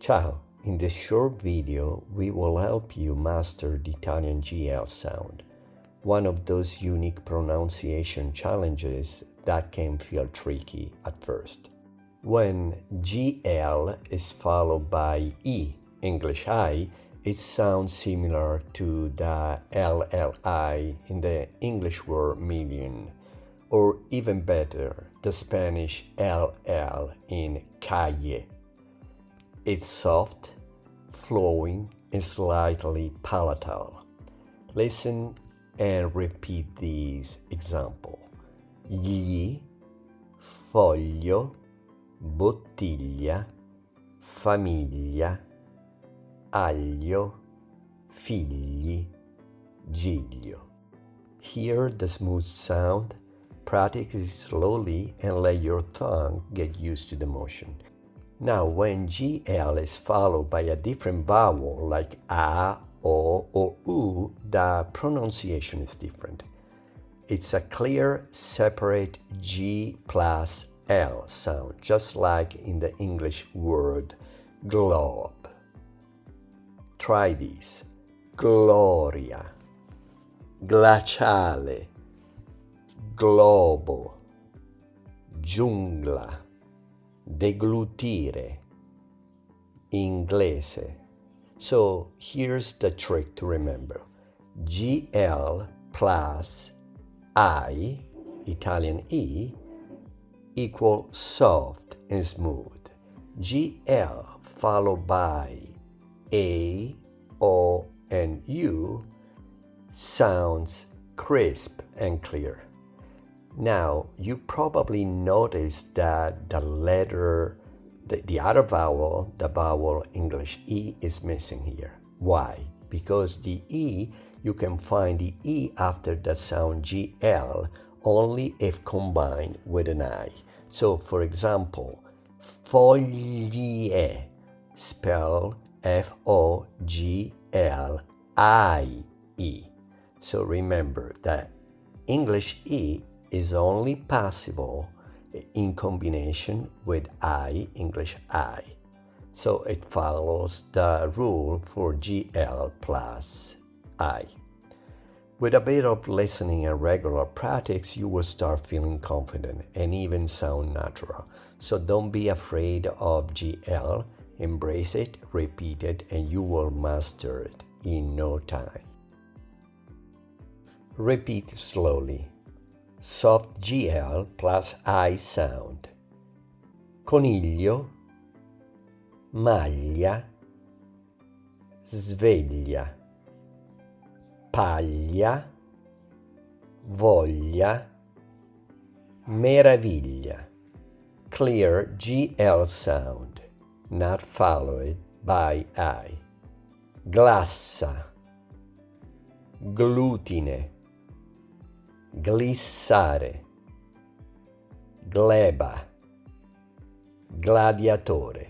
Ciao! In this short video, we will help you master the Italian GL sound, one of those unique pronunciation challenges that can feel tricky at first. When GL is followed by E, English I, it sounds similar to the LLI in the English word million, or even better, the Spanish LL in calle. It's soft, flowing, and slightly palatal. Listen and repeat these examples. Gli, foglio, bottiglia, famiglia, aglio, figli, giglio. Hear the smooth sound, practice it slowly and let your tongue get used to the motion. Now, when GL is followed by a different vowel like A, O, or U, the pronunciation is different. It's a clear, separate G plus L sound, just like in the English word globe. Try these. Gloria, glaciale, globo, giungla, deglutire, inglese. So here's the trick to remember. GL plus I, Italian E, equal soft and smooth. GL followed by A, O, and U sounds crisp and clear. Now, you probably noticed that the letter, the other vowel, the vowel English E, is missing here. Why? Because the E, you can find the E after the sound GL only if combined with an I. So, for example, foglie, spelled F-O-G-L-I-E. So remember that English E is only possible in combination with I, English I. So it follows the rule for GL plus I. With a bit of listening and regular practice, you will start feeling confident and even sound natural. So don't be afraid of GL, embrace it, repeat it, and you will master it in no time. Repeat slowly. Soft GL plus I sound. Coniglio, maglia, sveglia, paglia, voglia, meraviglia. Clear GL sound, not followed by I. Glassa, glutine, glissare, gleba, gladiatore.